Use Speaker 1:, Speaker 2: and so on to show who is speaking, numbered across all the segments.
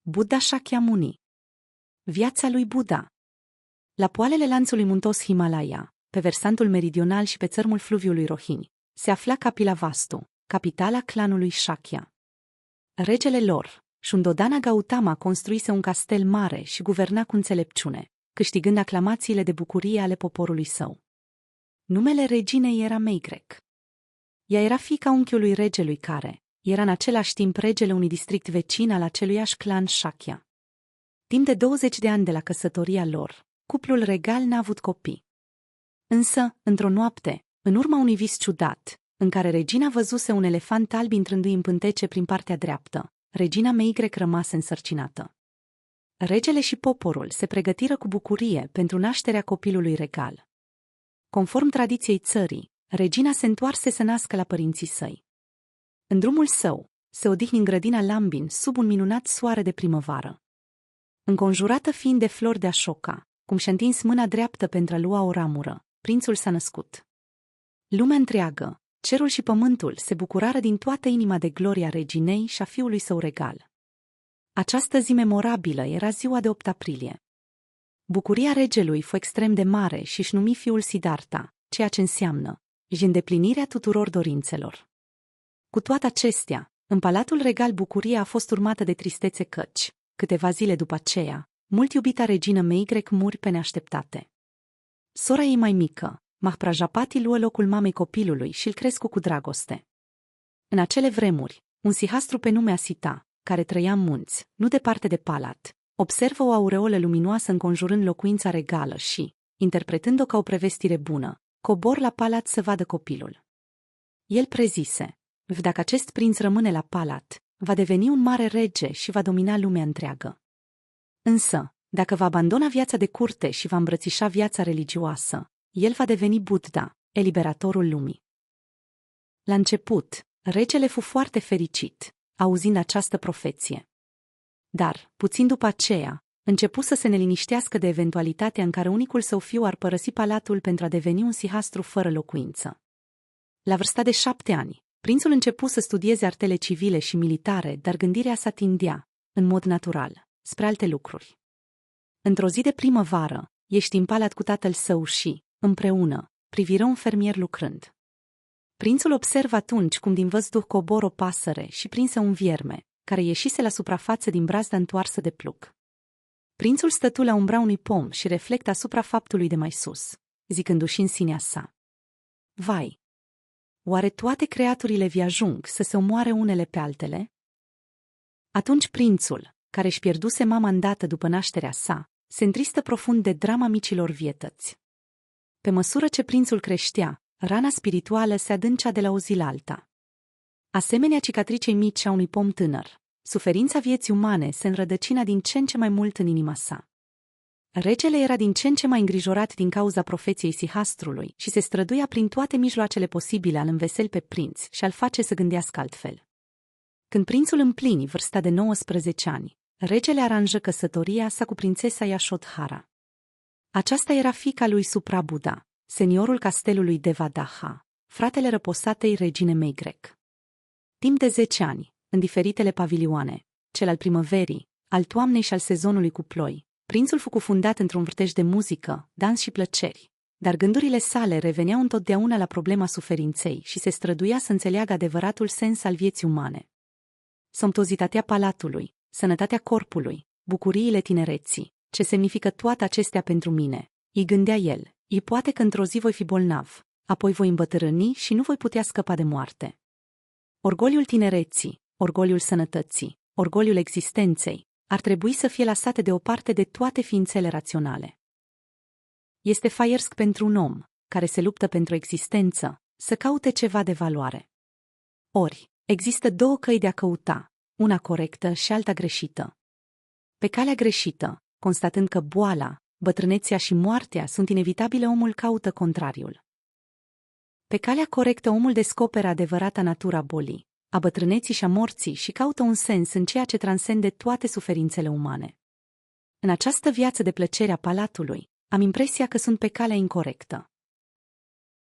Speaker 1: Buddha Shakyamuni. Viața lui Buddha. La poalele lanțului muntos Himalaya, pe versantul meridional și pe țărmul fluviului Rohini, se afla Kapilavastu, capitala clanului Shakya. Regele lor, Shundodana Gautama, construise un castel mare și guverna cu înțelepciune, câștigând aclamațiile de bucurie ale poporului său. Numele reginei era Meigrek. Ea era fiica unchiului regelui care era în același timp regele unui district vecin al aceluiași clan Shakya. Timp de 20 de ani de la căsătoria lor, cuplul regal n-a avut copii. Însă, într-o noapte, în urma unui vis ciudat, în care regina văzuse un elefant alb intrându-i în pântece prin partea dreaptă, regina Meigrek rămase însărcinată. Regele și poporul se pregătiră cu bucurie pentru nașterea copilului regal. Conform tradiției țării, regina se întoarse să nască la părinții săi. În drumul său, se odihni în grădina Lambin sub un minunat soare de primăvară. Înconjurată fiind de flori de așoca, cum și-a întins mâna dreaptă pentru a lua o ramură, prințul s-a născut. Lumea întreagă, cerul și pământul se bucurară din toată inima de gloria reginei și a fiului său regal. Această zi memorabilă era ziua de 8 aprilie. Bucuria regelui fu extrem de mare și își numi fiul Siddhartha, ceea ce înseamnă și îndeplinirea tuturor dorințelor. Cu toate acestea, în palatul regal bucuria a fost urmată de tristețe căci, câteva zile după aceea, mult iubita regină Meigrek muri pe neașteptate. Sora ei mai mică, Mahprajapati, luă locul mamei copilului și îl crescu cu dragoste. În acele vremuri, un sihastru pe nume Asita, care trăia în munți, nu departe de palat, observă o aureolă luminoasă înconjurând locuința regală și, interpretând-o ca o prevestire bună, cobor la palat să vadă copilul. El prezise: dacă acest prinț rămâne la palat, va deveni un mare rege și va domina lumea întreagă. Însă, dacă va abandona viața de curte și va îmbrățișa viața religioasă, el va deveni Buddha, eliberatorul lumii. La început, regele fu foarte fericit, auzind această profeție. Dar, puțin după aceea, începu să se neliniștească de eventualitatea în care unicul său fiu ar părăsi palatul pentru a deveni un sihastru fără locuință. La vârsta de 7 ani, prințul începu să studieze artele civile și militare, dar gândirea sa tindea, în mod natural, spre alte lucruri. Într-o zi de primăvară, ieși în palat cu tatăl său și, împreună, priviră un fermier lucrând. Prințul observă atunci cum din văzduh coboră o pasăre și prinse un vierme, care ieșise la suprafață din brazda întoarsă de plug. Prințul stătu la umbra unui pom și reflectă asupra faptului de mai sus, zicându-și în sinea sa: vai! Oare toate creaturile vi ajung să se omoare unele pe altele? Atunci prințul, care își pierduse mama îndată după nașterea sa, se întristă profund de drama micilor vietăți. Pe măsură ce prințul creștea, rana spirituală se adâncea de la o zi la alta. Asemenea cicatricei mici a unui pom tânăr, suferința vieții umane se înrădăcina din ce în ce mai mult în inima sa. Regele era din ce în ce mai îngrijorat din cauza profeției sihastrului și se străduia prin toate mijloacele posibile a-l înveseli pe prinț și a-l face să gândească altfel. Când prințul împlini vârsta de 19 ani, regele aranjă căsătoria sa cu prințesa Yashodhara. Aceasta era fiica lui Suprabuddha, seniorul castelului Devadaha, fratele răposatei regine Meigrek. Timp de 10 ani, în diferitele pavilioane, cel al primăverii, al toamnei și al sezonului cu ploi, prințul fu cufundat într-un vârtej de muzică, dans și plăceri, dar gândurile sale reveneau întotdeauna la problema suferinței și se străduia să înțeleagă adevăratul sens al vieții umane. Somptozitatea palatului, sănătatea corpului, bucuriile tinereții, ce semnifică toate acestea pentru mine, îi gândea el, îi poate că într-o zi voi fi bolnav, apoi voi îmbătrâni și nu voi putea scăpa de moarte. Orgoliul tinereții, orgoliul sănătății, orgoliul existenței, ar trebui să fie lăsate deoparte de toate ființele raționale. Este faiersc pentru un om, care se luptă pentru existență, să caute ceva de valoare. Ori, există două căi de a căuta, una corectă și alta greșită. Pe calea greșită, constatând că boala, bătrânețea și moartea sunt inevitabile, omul caută contrariul. Pe calea corectă, omul descoperă adevărata natura bolii, a bătrâneții și a morții și caută un sens în ceea ce transcende toate suferințele umane. În această viață de plăcere a palatului, am impresia că sunt pe calea incorectă.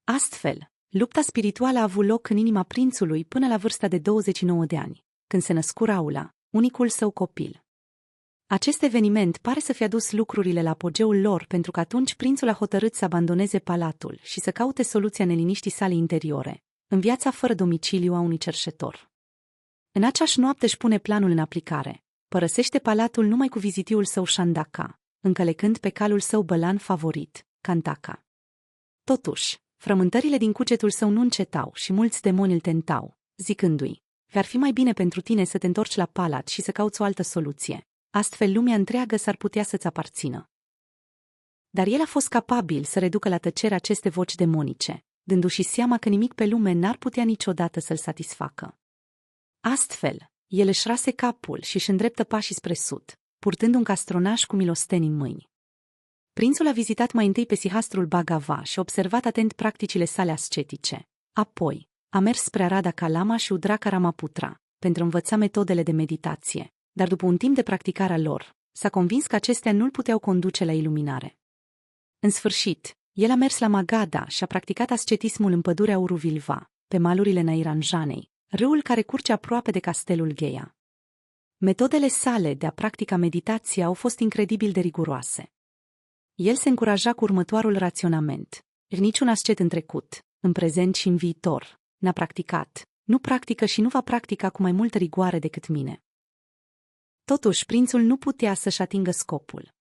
Speaker 1: Astfel, lupta spirituală a avut loc în inima prințului până la vârsta de 29 de ani, când se născu Raula, unicul său copil. Acest eveniment pare să fi adus lucrurile la apogeul lor pentru că atunci prințul a hotărât să abandoneze palatul și să caute soluția neliniștii sale interiore, în viața fără domiciliu a unui cerșetor. În aceeași noapte își pune planul în aplicare. Părăsește palatul numai cu vizitiul său Shandaka, încălecând pe calul său bălan favorit, Kantaka. Totuși, frământările din cugetul său nu încetau și mulți demoni îl tentau, zicându-i: ar fi mai bine pentru tine să te întorci la palat și să cauți o altă soluție. Astfel lumea întreagă s-ar putea să-ți aparțină. Dar el a fost capabil să reducă la tăcere aceste voci demonice, dându-și seama că nimic pe lume n-ar putea niciodată să-l satisfacă. Astfel, el își rase capul și își îndreptă pașii spre sud, purtând un castronaș cu milosteni în mâini. Prințul a vizitat mai întâi pe sihastrul Bhagava și a observat atent practicile sale ascetice. Apoi, a mers spre Arada Kalama și Udraka Ramaputra pentru a învăța metodele de meditație, dar după un timp de practicare a lor, s-a convins că acestea nu-l puteau conduce la iluminare. În sfârșit, el a mers la Magadha și a practicat ascetismul în pădurea Uruvilva, pe malurile Nairanjanei, râul care curge aproape de castelul Gheia. Metodele sale de a practica meditația au fost incredibil de riguroase. El se încuraja cu următoarul raționament: niciun ascet în trecut, în prezent și în viitor n-a practicat, nu practică și nu va practica cu mai multă rigoare decât mine. Totuși, prințul nu putea să-și atingă scopul.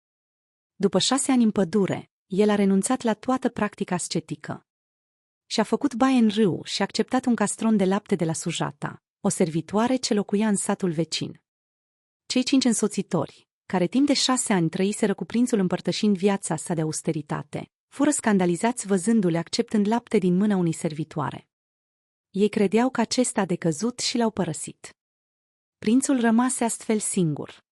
Speaker 1: După 6 ani în pădure, el a renunțat la toată practica ascetică. Și-a făcut baie în râu și a acceptat un castron de lapte de la Sujata, o servitoare ce locuia în satul vecin. Cei 5 însoțitori, care timp de 6 ani trăiseră cu prințul împărtășind viața sa de austeritate, fură scandalizați văzându-le acceptând lapte din mâna unei servitoare. Ei credeau că acesta a decăzut și l-au părăsit. Prințul rămase astfel singur.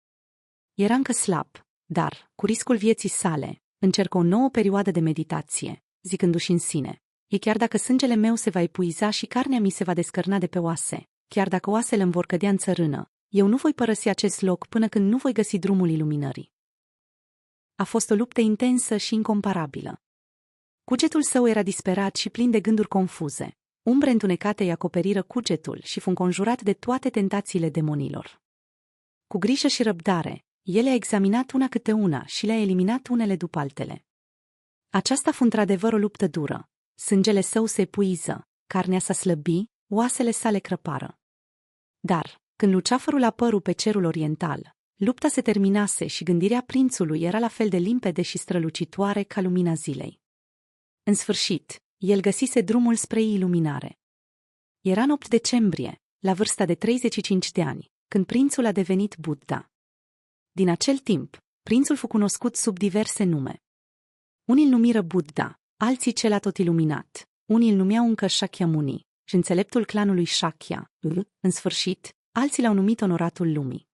Speaker 1: Era încă slab, dar, cu riscul vieții sale, încercă o nouă perioadă de meditație, zicându-și în sine: chiar dacă sângele meu se va epuiza și carnea mi se va descărna de pe oase, chiar dacă oasele îmi vor cădea în țărână, eu nu voi părăsi acest loc până când nu voi găsi drumul iluminării. A fost o luptă intensă și incomparabilă. Cugetul său era disperat și plin de gânduri confuze. Umbre întunecate îi acoperiră cugetul și fu înconjurat de toate tentațiile demonilor. Cu grijă și răbdare, el a examinat una câte una și le-a eliminat unele după altele. Aceasta fu într-adevăr o luptă dură. Sângele său se epuiză, carnea sa slăbi, oasele sale crăpară. Dar, când luceafărul apăru pe cerul oriental, lupta se terminase și gândirea prințului era la fel de limpede și strălucitoare ca lumina zilei. În sfârșit, el găsise drumul spre iluminare. Era în 8 decembrie, la vârsta de 35 de ani, când prințul a devenit Buddha. Din acel timp, prințul fu cunoscut sub diverse nume. Unii îl numiră Buddha, alții cel atot iluminat, unii îl numeau încă Shakyamuni și înțeleptul clanului Shakya. În sfârșit, alții l-au numit onoratul lumii.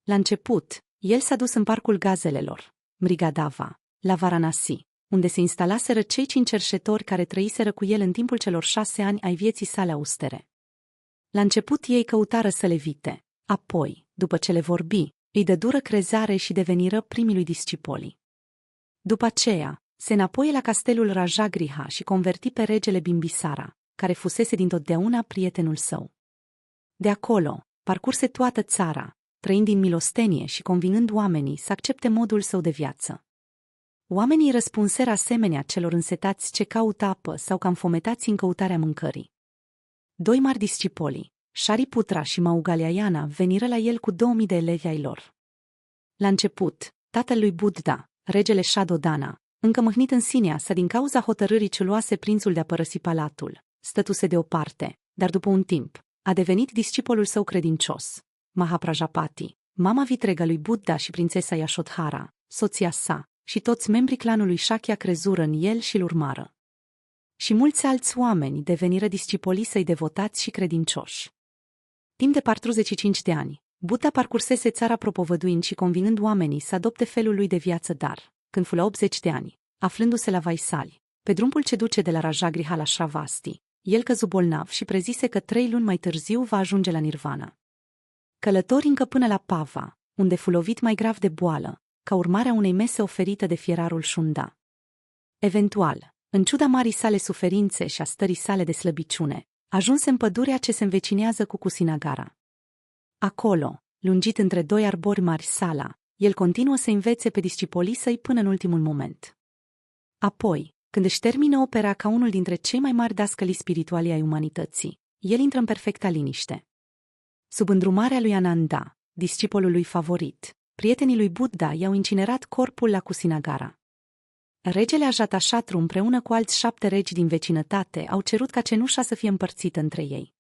Speaker 1: La început, el s-a dus în parcul gazelelor, Mrigadava, la Varanasi, unde se instalaseră cei 5 cerșetori care trăiseră cu el în timpul celor 6 ani ai vieții sale austere. La început ei căutară să le evite, apoi, după ce le vorbi, îi dădură crezare și deveniră primii lui discipoli. După aceea, se înapoie la castelul Rajagriha și converti pe regele Bimbisara, care fusese dintotdeauna prietenul său. De acolo, parcurse toată țara, trăind din milostenie și convingând oamenii să accepte modul său de viață. Oamenii răspunseră asemenea celor însetați ce caută apă sau cam fometați în căutarea mâncării. 2 mari discipoli, Shariputra și Maugalyayana, veniră la el cu 2000 de elevi ai lor. La început, tatăl lui Buddha, regele Shadodana, încă mâhnit în sinea sa din cauza hotărârii ce luase prințul de a părăsi palatul, stătuse deoparte, dar după un timp, a devenit discipolul său credincios. Mahaprajapati, mama vitregă lui Buddha și prințesa Yashodhara, soția sa, și toți membrii clanului Shakya crezură în el și îl urmară. Și mulți alți oameni deveniră discipolii săi devotați și credincioși. Timp de 45 de ani, Buddha parcursese țara propovăduind și convingând oamenii să adopte felul lui de viață, dar, când fu la 80 de ani, aflându-se la Vaisali, pe drumul ce duce de la Rajagriha la Shravasti, el căzu bolnav și prezise că 3 luni mai târziu va ajunge la Nirvana. Călători încă până la Pava, unde fu lovit mai grav de boală, ca urmare a unei mese oferită de fierarul Shunda. Eventual, în ciuda marii sale suferințe și a stării sale de slăbiciune, ajunse în pădurea ce se învecinează cu Kusinagara. Acolo, lungit între 2 arbori mari Sala, El continuă să învețe pe discipolii săi până în ultimul moment. Apoi, când își termină opera ca unul dintre cei mai mari dascăli spirituali ai umanității, el intră în perfecta liniște. Sub îndrumarea lui Ananda, discipolul lui favorit, prietenii lui Buddha i-au incinerat corpul la Kusinagara. Regele Ajatashatru împreună cu alți 7 regi din vecinătate au cerut ca cenușa să fie împărțită între ei.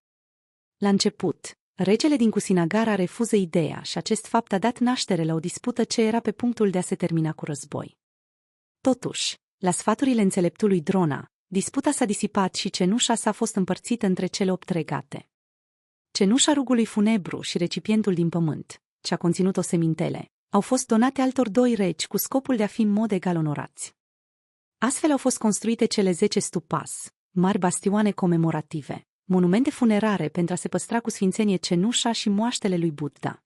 Speaker 1: La început, regele din Kusinagara refuză ideea și acest fapt a dat naștere la o dispută ce era pe punctul de a se termina cu război. Totuși, la sfaturile înțeleptului Drona, disputa s-a disipat și cenușa s-a fost împărțită între cele 8 regate. Cenușa rugului funebru și recipientul din pământ, ce a conținut osemintele, au fost donate altor 2 regi cu scopul de a fi în mod egal onorați. Astfel au fost construite cele 10 stupas, mari bastioane comemorative, monumente funerare pentru a se păstra cu sfințenie cenușa și moaștele lui Buddha.